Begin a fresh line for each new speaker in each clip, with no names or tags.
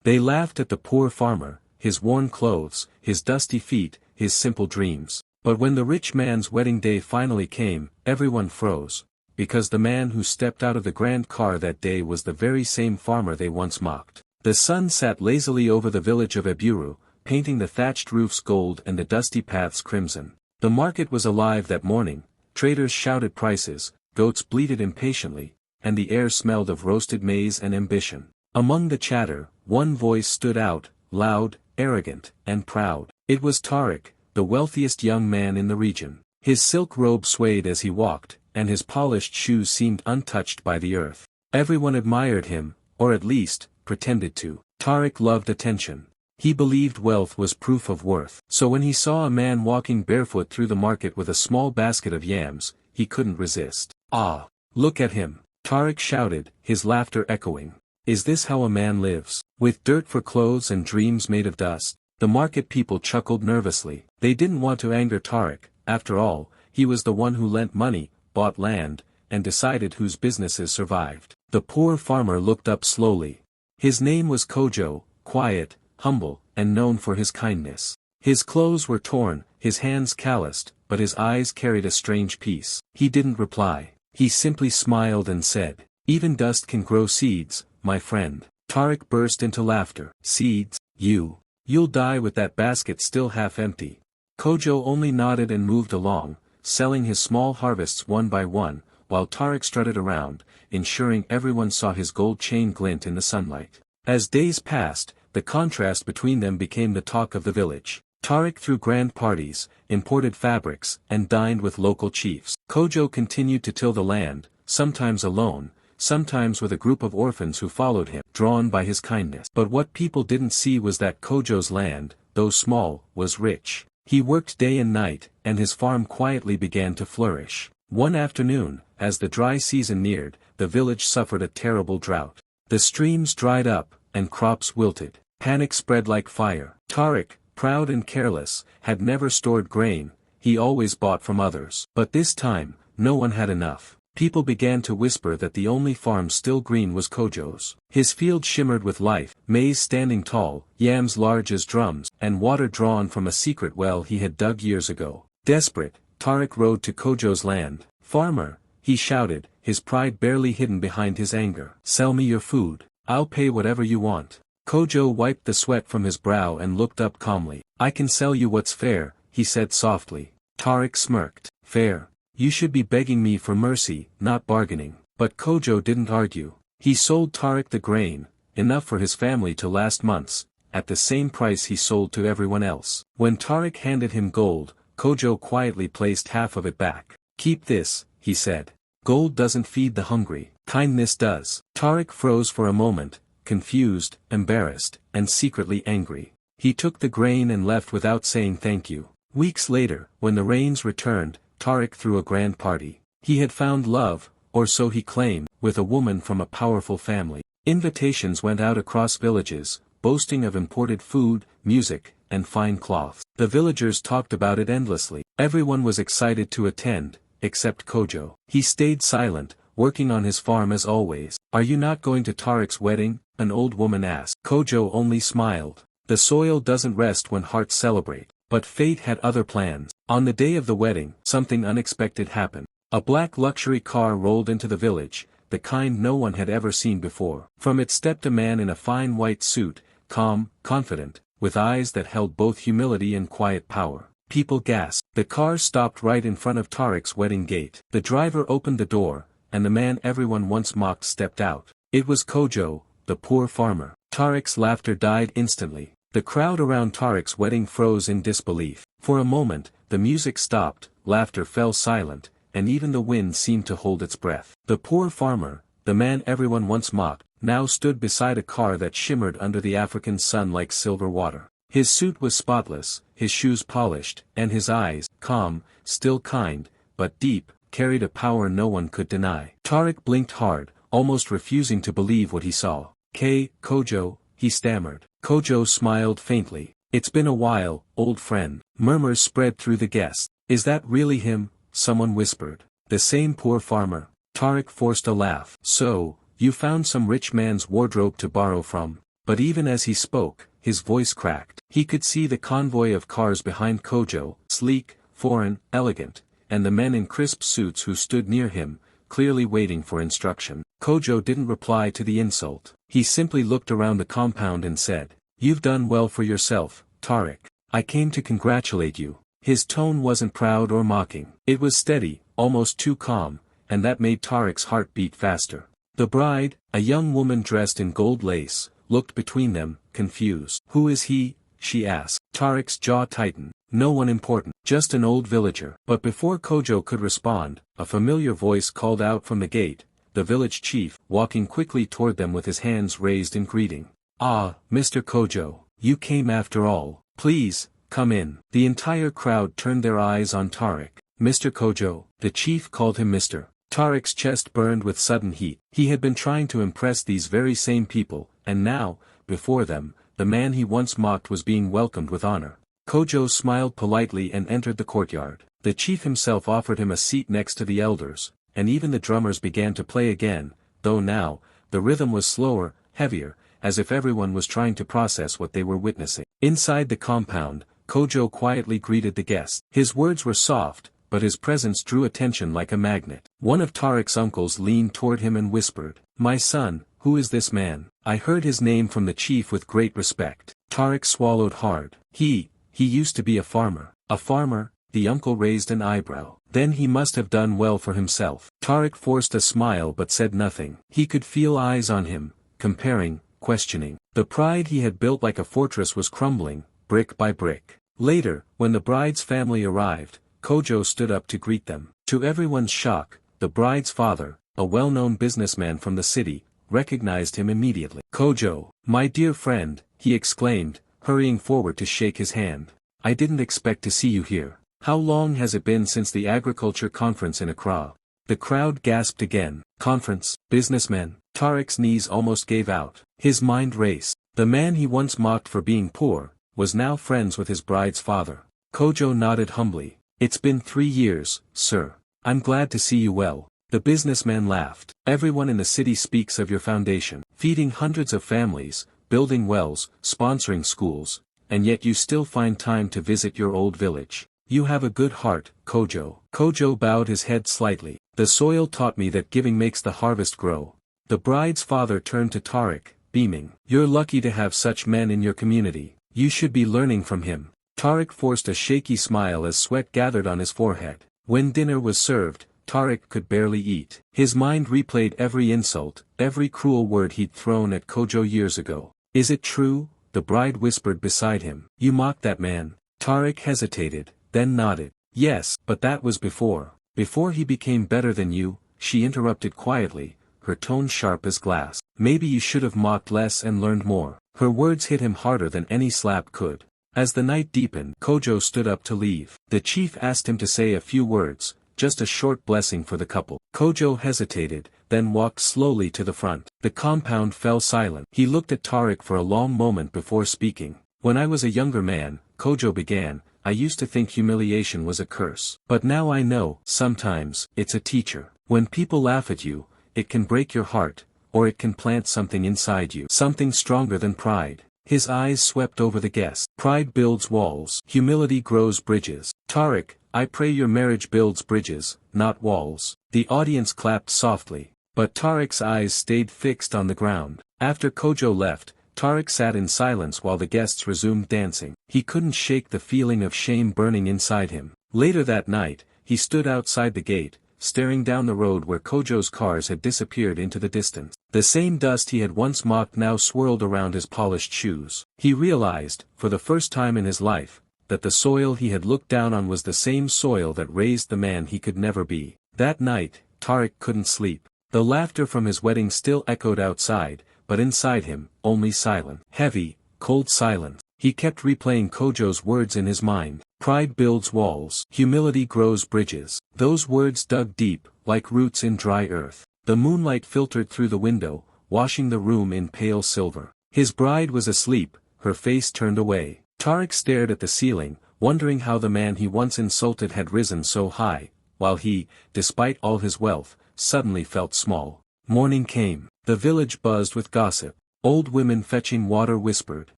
They laughed at the poor farmer, his worn clothes, his dusty feet, his simple dreams. But when the rich man's wedding day finally came, everyone froze, because the man who stepped out of the grand car that day was the very same farmer they once mocked. The sun sat lazily over the village of Eburu, painting the thatched roofs gold and the dusty paths crimson. The market was alive that morning, traders shouted prices, goats bleated impatiently, and the air smelled of roasted maize and ambition. Among the chatter, one voice stood out, loud, arrogant, and proud. It was Tariq, the wealthiest young man in the region. His silk robe swayed as he walked, and his polished shoes seemed untouched by the earth. Everyone admired him, or at least, pretended to. Tariq loved attention. He believed wealth was proof of worth. So when he saw a man walking barefoot through the market with a small basket of yams, he couldn't resist. "Ah! Look at him!" Tariq shouted, his laughter echoing. "Is this how a man lives? With dirt for clothes and dreams made of dust?" The market people chuckled nervously. They didn't want to anger Tariq. After all, he was the one who lent money, bought land, and decided whose businesses survived. The poor farmer looked up slowly. His name was Kojo, quiet, humble, and known for his kindness. His clothes were torn, his hands calloused, but his eyes carried a strange peace. He didn't reply. He simply smiled and said, "Even dust can grow seeds, my friend." Tariq burst into laughter. "Seeds? You'll die with that basket still half empty." Kojo only nodded and moved along, selling his small harvests one by one, while Tariq strutted around, ensuring everyone saw his gold chain glint in the sunlight. As days passed, the contrast between them became the talk of the village. Tariq threw grand parties, imported fabrics, and dined with local chiefs. Kojo continued to till the land, sometimes alone, sometimes with a group of orphans who followed him, drawn by his kindness. But what people didn't see was that Kojo's land, though small, was rich. He worked day and night, and his farm quietly began to flourish. One afternoon, as the dry season neared, the village suffered a terrible drought. The streams dried up, and crops wilted. Panic spread like fire. Tariq, proud and careless, had never stored grain, he always bought from others. But this time, no one had enough. People began to whisper that the only farm still green was Kojo's. His field shimmered with life, maize standing tall, yams large as drums, and water drawn from a secret well he had dug years ago. Desperate, Tariq rode to Kojo's land. "Farmer," he shouted, his pride barely hidden behind his anger. "Sell me your food. I'll pay whatever you want." Kojo wiped the sweat from his brow and looked up calmly. "I can sell you what's fair," he said softly. Tariq smirked. "Fair? You should be begging me for mercy, not bargaining." But Kojo didn't argue. He sold Tariq the grain, enough for his family to last months, at the same price he sold to everyone else. When Tariq handed him gold, Kojo quietly placed half of it back. "Keep this," he said. "Gold doesn't feed the hungry. Kindness does." Tariq froze for a moment, confused, embarrassed, and secretly angry. He took the grain and left without saying thank you. Weeks later, when the rains returned, Tariq threw a grand party. He had found love, or so he claimed, with a woman from a powerful family. Invitations went out across villages, boasting of imported food, music, and fine cloths. The villagers talked about it endlessly. Everyone was excited to attend, except Kojo. He stayed silent, working on his farm as always. "Are you not going to Tariq's wedding?" an old woman asked. Kojo only smiled. The soil doesn't rest when hearts celebrate. But fate had other plans. On the day of the wedding, something unexpected happened. A black luxury car rolled into the village, the kind no one had ever seen before. From it stepped a man in a fine white suit, calm, confident, with eyes that held both humility and quiet power. People gasped. The car stopped right in front of Tariq's wedding gate. The driver opened the door, and the man everyone once mocked stepped out. It was Kojo, the poor farmer. Tariq's laughter died instantly. The crowd around Tariq's wedding froze in disbelief. For a moment, the music stopped, laughter fell silent, and even the wind seemed to hold its breath. The poor farmer, the man everyone once mocked, now stood beside a car that shimmered under the African sun like silver water. His suit was spotless, his shoes polished, and his eyes, calm, still kind, but deep, carried a power no one could deny. Tariq blinked hard, almost refusing to believe what he saw. "Kojo," he stammered. Kojo smiled faintly. "It's been a while, old friend." Murmurs spread through the guests. "Is that really him?" someone whispered. "The same poor farmer." Tariq forced a laugh. "So, you found some rich man's wardrobe to borrow from." but even as he spoke, his voice cracked. He could see the convoy of cars behind Kojo, sleek, foreign, elegant, and the men in crisp suits who stood near him, clearly waiting for instruction. Kojo didn't reply to the insult. He simply looked around the compound and said, "You've done well for yourself, Tariq. I came to congratulate you." His tone wasn't proud or mocking. It was steady, almost too calm, and that made Tariq's heart beat faster. The bride, a young woman dressed in gold lace, looked between them, confused. "Who is he?" she asked. Tariq's jaw tightened. "No one important, just an old villager." But before Kojo could respond, a familiar voice called out from the gate, the village chief, walking quickly toward them with his hands raised in greeting. "Ah, Mr. Kojo, you came after all. Please, come in." The entire crowd turned their eyes on Tariq. "Mr. Kojo," the chief called him Mr. Tariq's chest burned with sudden heat. He had been trying to impress these very same people, and now, before them, the man he once mocked was being welcomed with honor. Kojo smiled politely and entered the courtyard. The chief himself offered him a seat next to the elders, and even the drummers began to play again, though now, the rhythm was slower, heavier, as if everyone was trying to process what they were witnessing. Inside the compound, Kojo quietly greeted the guests. His words were soft, but his presence drew attention like a magnet. One of Tariq's uncles leaned toward him and whispered, "My son, who is this man?" I heard his name from the chief with great respect. Tariq swallowed hard. He used to be a farmer." "A farmer?" The uncle raised an eyebrow. "Then he must have done well for himself." Tariq forced a smile but said nothing. He could feel eyes on him, comparing, questioning. The pride he had built like a fortress was crumbling, brick by brick. Later, when the bride's family arrived, Kojo stood up to greet them. To everyone's shock, the bride's father, a well-known businessman from the city, recognized him immediately. "Kojo, my dear friend," he exclaimed, hurrying forward to shake his hand. "I didn't expect to see you here. How long has it been since the agriculture conference in Accra?" The crowd gasped again. "Conference, businessmen." Tariq's knees almost gave out. His mind raced. The man he once mocked for being poor, was now friends with his bride's father. Kojo nodded humbly. "It's been 3 years, sir. I'm glad to see you well." The businessman laughed. "Everyone in the city speaks of your foundation, feeding hundreds of families, building wells, sponsoring schools, and yet you still find time to visit your old village. You have a good heart, Kojo." Kojo bowed his head slightly. "The soil taught me that giving makes the harvest grow." The bride's father turned to Tariq, beaming. "You're lucky to have such men in your community. You should be learning from him." Tariq forced a shaky smile as sweat gathered on his forehead. When dinner was served, Tariq could barely eat. His mind replayed every insult, every cruel word he'd thrown at Kojo years ago. "Is it true?" the bride whispered beside him. "You mocked that man?" Tariq hesitated, then nodded. "Yes, but that was before. Before he became better than you," she interrupted quietly, her tone sharp as glass. "Maybe you should have mocked less and learned more." Her words hit him harder than any slap could. As the night deepened, Kojo stood up to leave. The chief asked him to say a few words, just a short blessing for the couple. Kojo hesitated, then walked slowly to the front. The compound fell silent. He looked at Tariq for a long moment before speaking. "When I was a younger man," Kojo began, "I used to think humiliation was a curse. But now I know, sometimes, it's a teacher. When people laugh at you, it can break your heart, or it can plant something inside you. Something stronger than pride." His eyes swept over the guests. "Pride builds walls. Humility grows bridges. Tariq, I pray your marriage builds bridges, not walls." The audience clapped softly, but Tariq's eyes stayed fixed on the ground. After Kojo left, Tariq sat in silence while the guests resumed dancing. He couldn't shake the feeling of shame burning inside him. Later that night, he stood outside the gate, staring down the road where Kojo's cars had disappeared into the distance. The same dust he had once mocked now swirled around his polished shoes. He realized, for the first time in his life, that the soil he had looked down on was the same soil that raised the man he could never be. That night, Tariq couldn't sleep. The laughter from his wedding still echoed outside, but inside him, only silence. Heavy, cold silence. He kept replaying Kojo's words in his mind. Pride builds walls. Humility grows bridges. Those words dug deep, like roots in dry earth. The moonlight filtered through the window, washing the room in pale silver. His bride was asleep, her face turned away. Tariq stared at the ceiling, wondering how the man he once insulted had risen so high, while he, despite all his wealth, suddenly felt small. Morning came. The village buzzed with gossip. Old women fetching water whispered,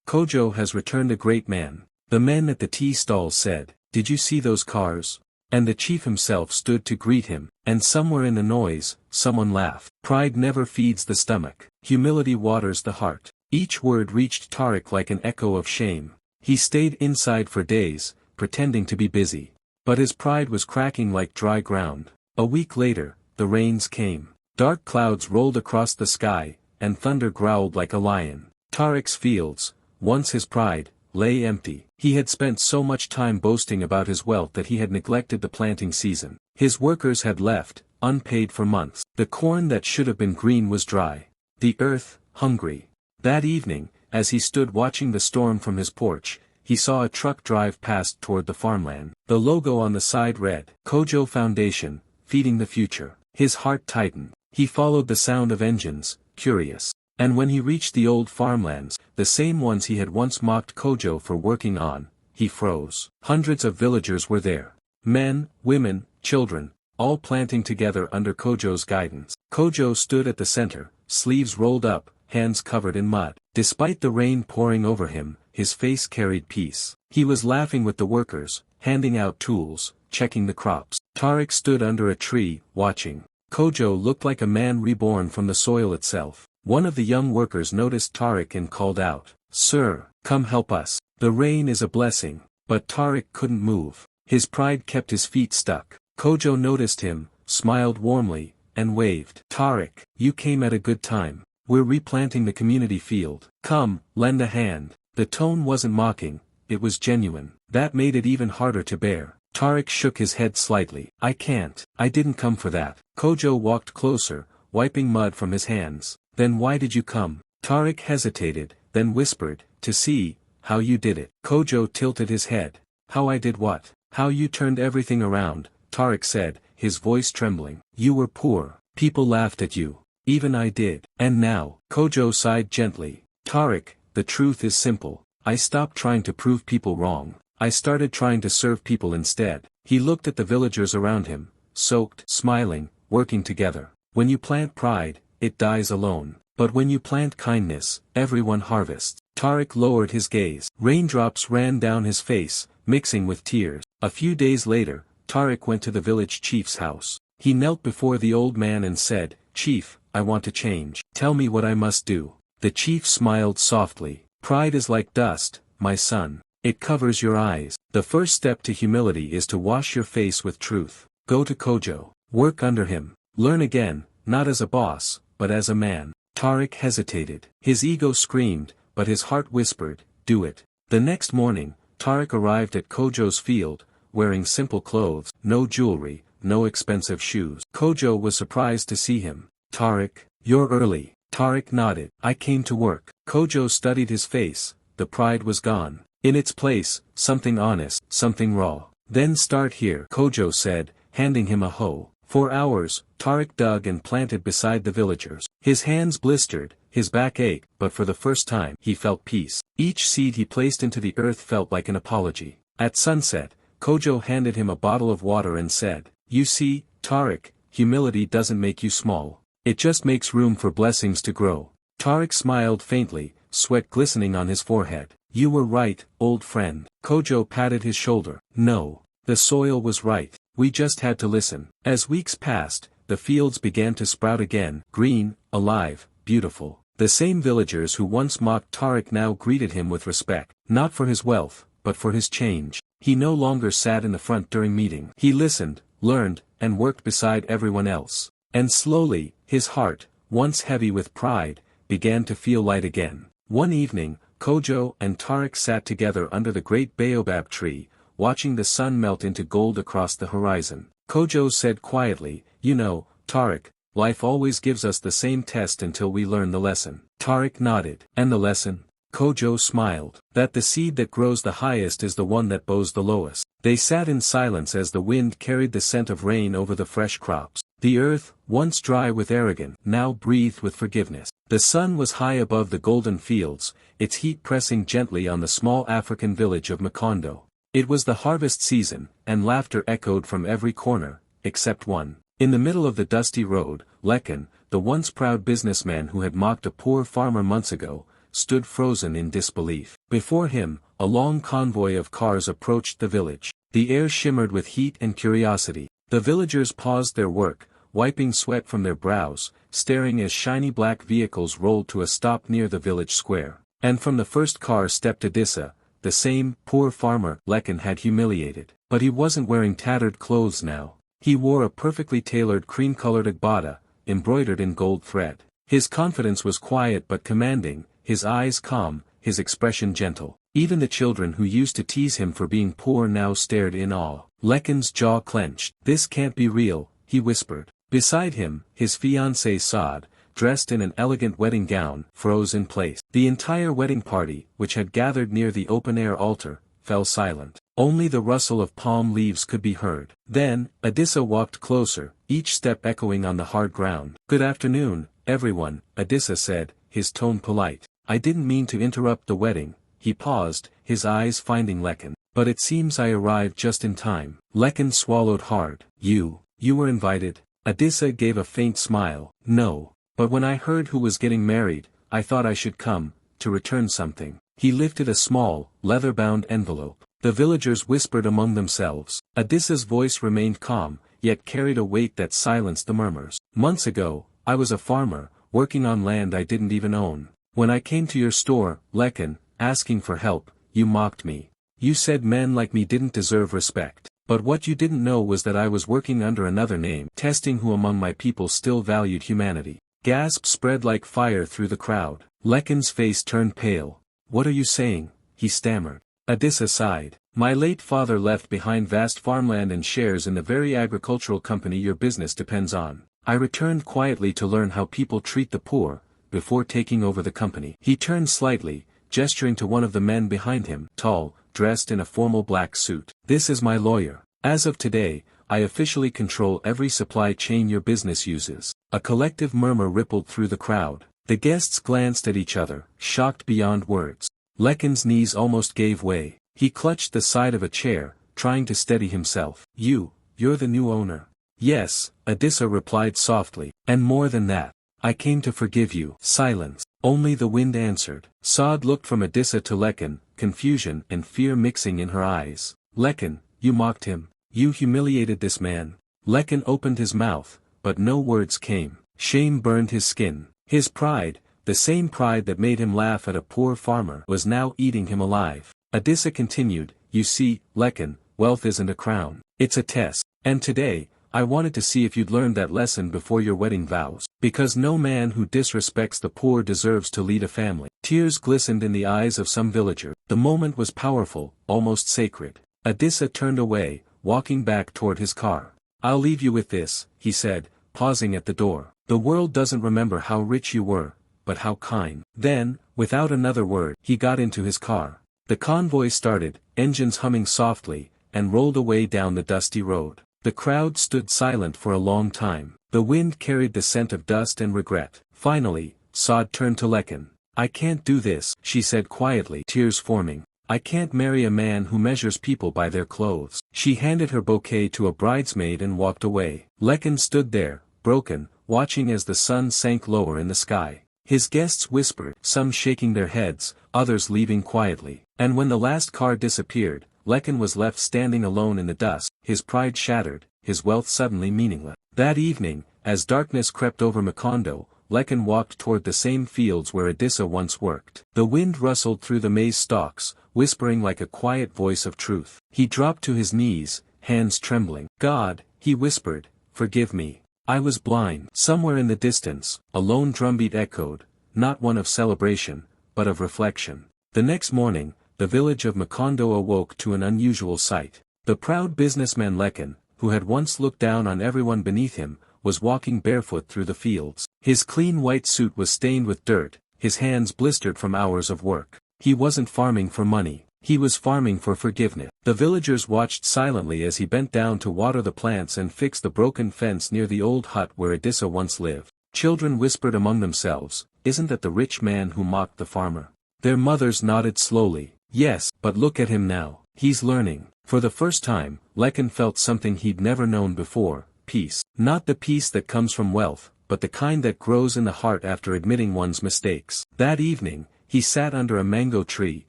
"Kojo has returned a great man." The men at the tea stalls said, "Did you see those cars?" And the chief himself stood to greet him, and somewhere in the noise, someone laughed. Pride never feeds the stomach. Humility waters the heart. Each word reached Tariq like an echo of shame. He stayed inside for days, pretending to be busy. But his pride was cracking like dry ground. A week later, the rains came. Dark clouds rolled across the sky, and thunder growled like a lion. Tariq's fields, once his pride, lay empty. He had spent so much time boasting about his wealth that he had neglected the planting season. His workers had left, unpaid for months. The corn that should have been green was dry. The earth, hungry. That evening, as he stood watching the storm from his porch, he saw a truck drive past toward the farmland. The logo on the side read, "Kojo Foundation, Feeding the Future." His heart tightened. He followed the sound of engines, curious. And when he reached the old farmlands, the same ones he had once mocked Kojo for working on, he froze. Hundreds of villagers were there. Men, women, children, all planting together under Kojo's guidance. Kojo stood at the center, sleeves rolled up, hands covered in mud. Despite the rain pouring over him, his face carried peace. He was laughing with the workers, handing out tools, checking the crops. Tariq stood under a tree, watching. Kojo looked like a man reborn from the soil itself. One of the young workers noticed Tariq and called out, "Sir, come help us." The rain is a blessing. But Tariq couldn't move. His pride kept his feet stuck. Kojo noticed him, smiled warmly, and waved. "Tariq, you came at a good time. We're replanting the community field. Come, lend a hand." The tone wasn't mocking, it was genuine. That made it even harder to bear. Tariq shook his head slightly. "I can't. I didn't come for that." Kojo walked closer, wiping mud from his hands. "Then why did you come?" Tariq hesitated, then whispered, "To see how you did it." Kojo tilted his head. "How I did what?" "How you turned everything around," Tariq said, his voice trembling. "You were poor. People laughed at you. Even I did. And now." Kojo sighed gently. "Tariq, the truth is simple. I stopped trying to prove people wrong. I started trying to serve people instead." He looked at the villagers around him, soaked, smiling, working together. When you plant pride, it dies alone. But when you plant kindness, everyone harvests. Tariq lowered his gaze. Raindrops ran down his face, mixing with tears. A few days later, Tariq went to the village chief's house. He knelt before the old man and said, "Chief, I want to change. Tell me what I must do." The chief smiled softly. "Pride is like dust, my son. It covers your eyes. The first step to humility is to wash your face with truth. Go to Kojo. Work under him. Learn again, not as a boss, but as a man." Tariq hesitated. His ego screamed, but his heart whispered, "Do it." The next morning, Tariq arrived at Kojo's field, wearing simple clothes, no jewelry, no expensive shoes. Kojo was surprised to see him. "Tariq, you're early." Tariq nodded. "I came to work." Kojo studied his face. The pride was gone. In its place, something honest, something raw. "Then start here," Kojo said, handing him a hoe. For hours, Tariq dug and planted beside the villagers. His hands blistered, his back ached, but for the first time, he felt peace. Each seed he placed into the earth felt like an apology. At sunset, Kojo handed him a bottle of water and said, "You see, Tariq, humility doesn't make you small. It just makes room for blessings to grow." Tariq smiled faintly, sweat glistening on his forehead. "You were right, old friend." Kojo patted his shoulder. "No. The soil was right. We just had to listen." As weeks passed, the fields began to sprout again, green, alive, beautiful. The same villagers who once mocked Tariq now greeted him with respect, not for his wealth, but for his change. He no longer sat in the front during meeting. He listened, learned, and worked beside everyone else. And slowly, his heart, once heavy with pride, began to feel light again. One evening, Kojo and Tariq sat together under the great baobab tree, watching the sun melt into gold across the horizon. Kojo said quietly, "You know, Tariq, life always gives us the same test until we learn the lesson." Tariq nodded. "And the lesson?" Kojo smiled. "That the seed that grows the highest is the one that bows the lowest." They sat in silence as the wind carried the scent of rain over the fresh crops. The earth, once dry with arrogance, now breathed with forgiveness. The sun was high above the golden fields, its heat pressing gently on the small African village of Macondo. It was the harvest season, and laughter echoed from every corner, except one. In the middle of the dusty road, Lekin, the once proud businessman who had mocked a poor farmer months ago, stood frozen in disbelief. Before him, a long convoy of cars approached the village. The air shimmered with heat and curiosity. The villagers paused their work, wiping sweat from their brows, staring as shiny black vehicles rolled to a stop near the village square. And from the first car stepped Adissa, the same poor farmer Lekin had humiliated. But he wasn't wearing tattered clothes now. He wore a perfectly tailored cream-colored agbada, embroidered in gold thread. His confidence was quiet but commanding, his eyes calm, his expression gentle. Even the children who used to tease him for being poor now stared in awe. Lekin's jaw clenched. "This can't be real," he whispered. Beside him, his fiancée Saad, dressed in an elegant wedding gown, froze in place. The entire wedding party, which had gathered near the open-air altar, fell silent. Only the rustle of palm leaves could be heard. Then, Adissa walked closer, each step echoing on the hard ground. "Good afternoon, everyone," Adissa said, his tone polite. "I didn't mean to interrupt the wedding." He paused, his eyes finding Lekin. "But it seems I arrived just in time." Lekin swallowed hard. You were invited?" Adissa gave a faint smile. "No. But when I heard who was getting married, I thought I should come, to return something." He lifted a small, leather-bound envelope. The villagers whispered among themselves. Adissa's voice remained calm, yet carried a weight that silenced the murmurs. "Months ago, I was a farmer, working on land I didn't even own. When I came to your store, Lekin, asking for help, you mocked me. You said men like me didn't deserve respect. But what you didn't know was that I was working under another name, testing who among my people still valued humanity." Gasps spread like fire through the crowd. Lekin's face turned pale. "What are you saying?" he stammered. Adissa sighed. "My late father left behind vast farmland and shares in the very agricultural company your business depends on. I returned quietly to learn how people treat the poor, before taking over the company." He turned slightly, gesturing to one of the men behind him, tall, dressed in a formal black suit. "This is my lawyer. As of today, I officially control every supply chain your business uses." A collective murmur rippled through the crowd. The guests glanced at each other, shocked beyond words. Lekin's knees almost gave way. He clutched the side of a chair, trying to steady himself. You're the new owner." "Yes," Adissa replied softly. "And more than that. I came to forgive you." Silence. Only the wind answered. Saad looked from Adissa to Lekin, confusion and fear mixing in her eyes. "Lekin, you mocked him. You humiliated this man." Lekin opened his mouth, but no words came. Shame burned his skin. His pride, the same pride that made him laugh at a poor farmer, was now eating him alive. Adissa continued, "You see, Lekin, wealth isn't a crown. It's a test. And today, I wanted to see if you'd learned that lesson before your wedding vows. Because no man who disrespects the poor deserves to lead a family." Tears glistened in the eyes of some villager. The moment was powerful, almost sacred. Adissa turned away, walking back toward his car. "I'll leave you with this," he said, pausing at the door. "The world doesn't remember how rich you were, but how kind." Then, without another word, he got into his car. The convoy started, engines humming softly, and rolled away down the dusty road. The crowd stood silent for a long time. The wind carried the scent of dust and regret. Finally, Saad turned to Lekin. "I can't do this," she said quietly, tears forming. "I can't marry a man who measures people by their clothes." She handed her bouquet to a bridesmaid and walked away. Lekin stood there, broken, watching as the sun sank lower in the sky. His guests whispered, some shaking their heads, others leaving quietly. And when the last car disappeared, Lekin was left standing alone in the dust, his pride shattered, his wealth suddenly meaningless. That evening, as darkness crept over Macondo, Lekin walked toward the same fields where Adissa once worked. The wind rustled through the maize stalks, whispering like a quiet voice of truth. He dropped to his knees, hands trembling. "God," he whispered, "forgive me. I was blind." Somewhere in the distance, a lone drumbeat echoed, not one of celebration, but of reflection. The next morning, the village of Macondo awoke to an unusual sight. The proud businessman Lekin, who had once looked down on everyone beneath him, was walking barefoot through the fields. His clean white suit was stained with dirt, his hands blistered from hours of work. He wasn't farming for money, he was farming for forgiveness. The villagers watched silently as he bent down to water the plants and fix the broken fence near the old hut where Adissa once lived. Children whispered among themselves, "Isn't that the rich man who mocked the farmer?" Their mothers nodded slowly. "Yes, but look at him now. He's learning." For the first time, Lekin felt something he'd never known before, peace. Not the peace that comes from wealth, but the kind that grows in the heart after admitting one's mistakes. That evening, he sat under a mango tree,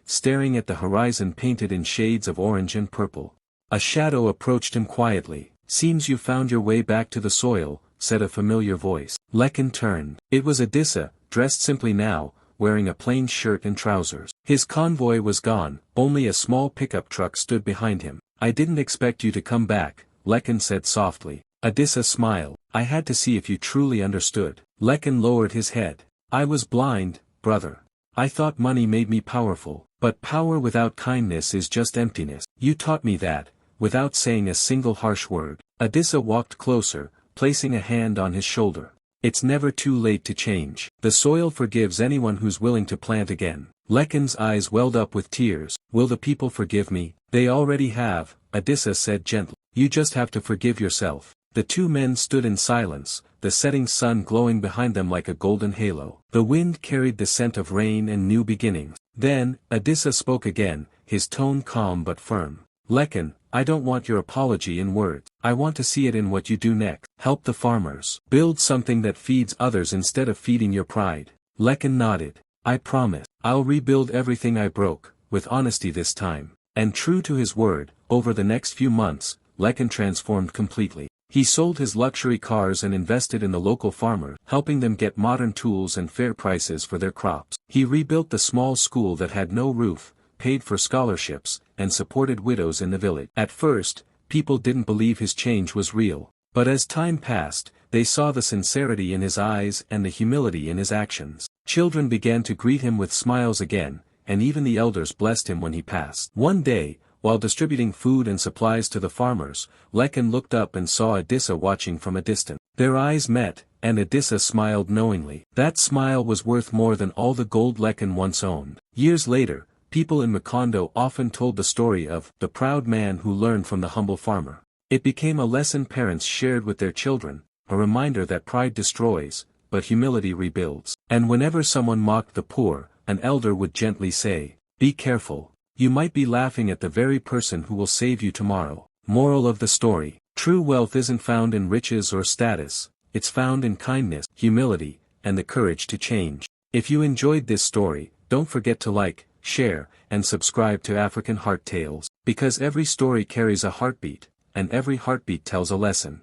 staring at the horizon painted in shades of orange and purple. A shadow approached him quietly. "Seems you found your way back to the soil," said a familiar voice. Lekin turned. It was Adissa, dressed simply now, wearing a plain shirt and trousers. His convoy was gone, only a small pickup truck stood behind him. "I didn't expect you to come back," Lekin said softly. Adissa smiled. "I had to see if you truly understood." Lekin lowered his head. "I was blind, brother. I thought money made me powerful, but power without kindness is just emptiness. You taught me that, without saying a single harsh word." Adissa walked closer, placing a hand on his shoulder. "It's never too late to change. The soil forgives anyone who's willing to plant again." Lekin's eyes welled up with tears. "Will the people forgive me?" "They already have," Adissa said gently. "You just have to forgive yourself." The two men stood in silence, the setting sun glowing behind them like a golden halo. The wind carried the scent of rain and new beginnings. Then, Adissa spoke again, his tone calm but firm. "Lekin, I don't want your apology in words. I want to see it in what you do next. Help the farmers. Build something that feeds others instead of feeding your pride." Lekin nodded. "I promise. I'll rebuild everything I broke, with honesty this time." And true to his word, over the next few months, Lekin transformed completely. He sold his luxury cars and invested in the local farmers, helping them get modern tools and fair prices for their crops. He rebuilt the small school that had no roof, paid for scholarships, and supported widows in the village. At first, people didn't believe his change was real. But as time passed, they saw the sincerity in his eyes and the humility in his actions. Children began to greet him with smiles again, and even the elders blessed him when he passed. One day, while distributing food and supplies to the farmers, Lekin looked up and saw Adissa watching from a distance. Their eyes met, and Adissa smiled knowingly. That smile was worth more than all the gold Lekin once owned. Years later, people in Macondo often told the story of the proud man who learned from the humble farmer. It became a lesson parents shared with their children, a reminder that pride destroys, but humility rebuilds. And whenever someone mocked the poor, an elder would gently say, "Be careful. You might be laughing at the very person who will save you tomorrow." Moral of the story: true wealth isn't found in riches or status, it's found in kindness, humility, and the courage to change. If you enjoyed this story, don't forget to like, share, and subscribe to African Heart Tales, because every story carries a heartbeat, and every heartbeat tells a lesson.